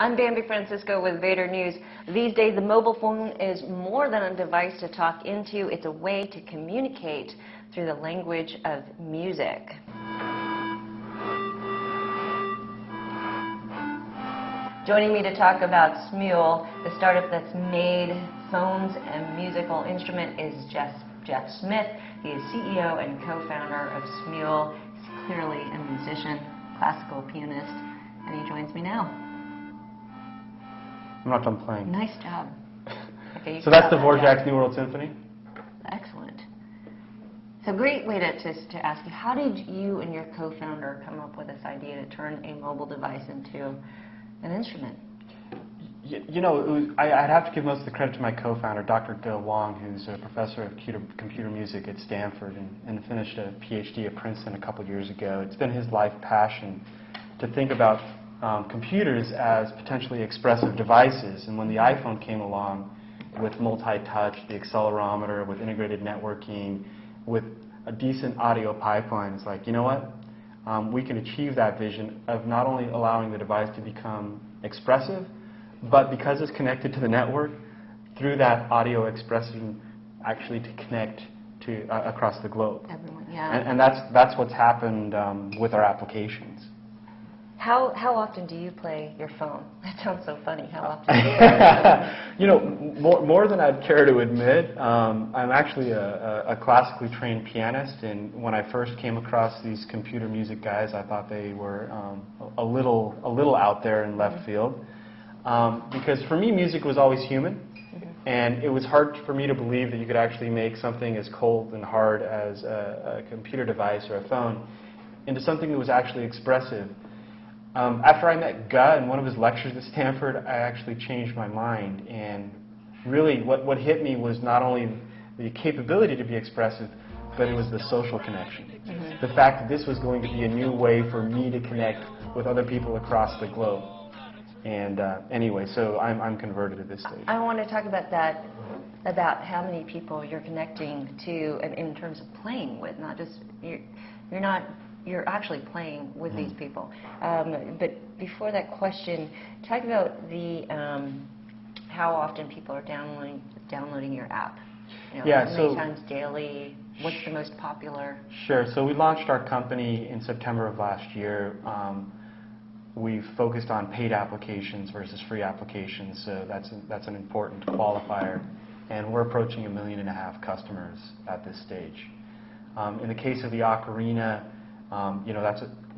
I'm Bambi Francisco with Vader News. These days, the mobile phone is more than a device to talk into. It's a way to communicate through the language of music. Joining me to talk about Smule, the startup that's made phones and musical instrument, is Jeff Smith. He is CEO and co-founder of Smule. He's clearly a musician, classical pianist, and he joins me now. I'm not done playing. Nice job. Okay, so that's the Dvorak's New World Symphony? Excellent. So great way to ask you, how did you and your co-founder come up with this idea to turn a mobile device into an instrument? You know, I'd have to give most of the credit to my co-founder, Dr. Go Wong, who's a professor of computer music at Stanford and finished a PhD at Princeton a couple years ago. It's been his life passion to think about computers as potentially expressive devices. And when the iPhone came along with multi-touch, the accelerometer, with integrated networking, with a decent audio pipeline, it's like, you know what? We can achieve that vision of not only allowing the device to become expressive, but because it's connected to the network, through that audio expression, actually to connect to across the globe. Everyone, yeah. And that's what's happened with our applications. How often do you play your phone? That sounds so funny. How often do you play your phone? You know, more than I'd care to admit. I'm actually a classically trained pianist, and when I first came across these computer music guys, I thought they were a little out there in left field. Because for me, music was always human, and it was hard for me to believe that you could actually make something as cold and hard as a computer device or a phone into something that was actually expressive. After I met Guy in one of his lectures at Stanford, I actually changed my mind, and really what hit me was not only the capability to be expressive, but it was the social connection. The fact that this was going to be a new way for me to connect with other people across the globe. And anyway, so I'm converted at this stage. I want to talk about that, about how many people you're connecting to in terms of playing with, not just, you're actually playing with these people. But before that question, talk about the how often people are downloading your app. You know, yeah, how many times daily? What's the most popular? Sure. So we launched our company in September of last year. We've focused on paid applications versus free applications, so that's an important qualifier. And we're approaching 1.5 million customers at this stage. In the case of the Ocarina, you know,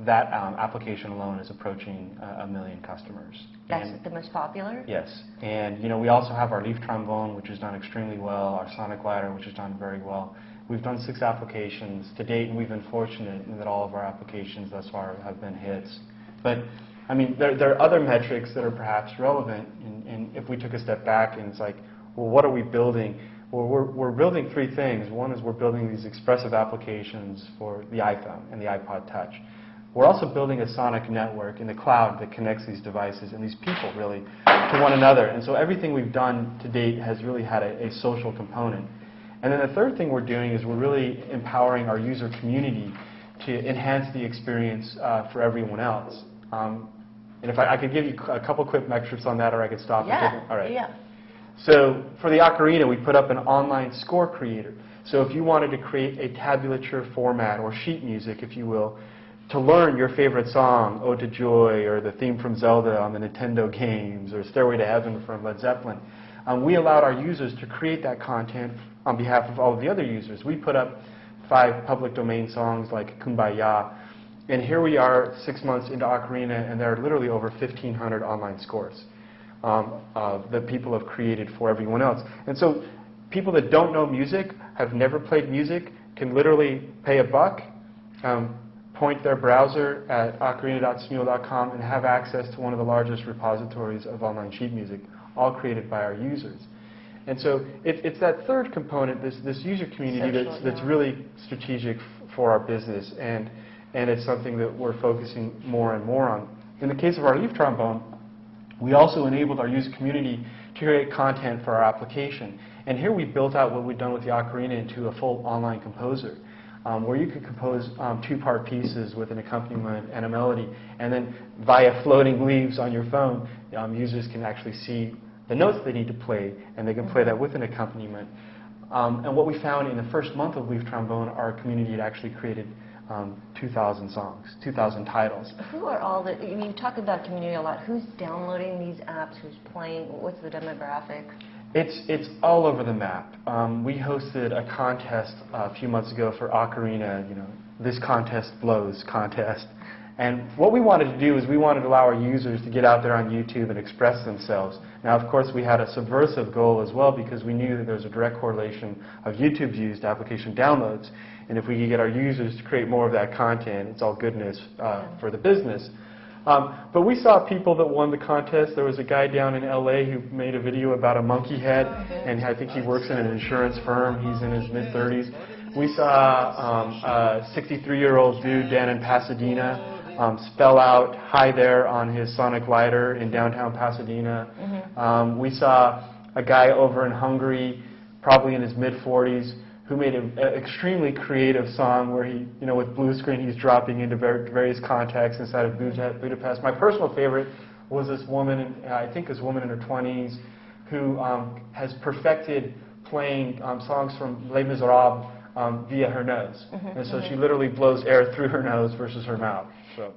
that application alone is approaching 1 million customers. That's the most popular? Yes. And you know, we also have our leaf trombone, which has done extremely well, our sonic glider, which has done very well. We've done 6 applications to date, and we've been fortunate in that all of our applications thus far have been hits. But I mean, there are other metrics that are perhaps relevant, and if we took a step back and it's like, well, what are we building? Well, we're building 3 things. One is we're building these expressive applications for the iPhone and the iPod Touch. We're also building a sonic network in the cloud that connects these devices and these people, really, to one another. And so everything we've done to date has really had a social component. And then the third thing we're doing is we're really empowering our user community to enhance the experience for everyone else. And if I could give you a couple quick metrics on that, or I could stop. Yeah. All right. Yeah. So for the Ocarina, we put up an online score creator. So if you wanted to create a tabulature format, or sheet music, if you will, to learn your favorite song, Ode to Joy, or the theme from Zelda on the Nintendo games, or Stairway to Heaven from Led Zeppelin, we allowed our users to create that content on behalf of all of the other users. We put up 5 public domain songs like Kumbaya. And here we are 6 months into Ocarina, and there are literally over 1,500 online scores that people have created for everyone else. And so people that don't know music, have never played music, can literally pay $1, point their browser at ocarina.smule.com, and have access to one of the largest repositories of online sheet music, all created by our users. And so it's that third component, this user community, that's really strategic for our business. And it's something that we're focusing more and more on. In the case of our leaf trombone, we also enabled our user community to create content for our application. And here we built out what we've done with the Ocarina into a full online composer. where you could compose two-part pieces with an accompaniment and a melody, and then via floating leaves on your phone, users can actually see the notes they need to play, and they can play that with an accompaniment. And what we found in the first month of Leaf Trombone, our community had actually created 2,000 songs, 2,000 titles. Who are all the, you talk about community a lot, who's downloading these apps, who's playing, what's the demographic? It's all over the map. We hosted a contest a few months ago for Ocarina, this contest blows contest. And what we wanted to do is we wanted to allow our users to get out there on YouTube and express themselves. Now, of course, we had a subversive goal as well because we knew that there was a direct correlation of YouTube views to application downloads. And if we could get our users to create more of that content, it's all goodness for the business. But we saw people that won the contest. There was a guy down in LA who made a video about a monkey head, and I think he works in an insurance firm. He's in his mid-30s. We saw a 63-year-old dude down in Pasadena spell out "Hi There" on his sonic lighter in downtown Pasadena. We saw a guy over in Hungary, probably in his mid-40s, who made an extremely creative song where he, with blue screen, he's dropping into various contexts inside of Budapest. My personal favorite was this woman, I think this woman in her 20s, who has perfected playing songs from Les Miserables via her nose. And so she literally blows air through her nose versus her mouth. So.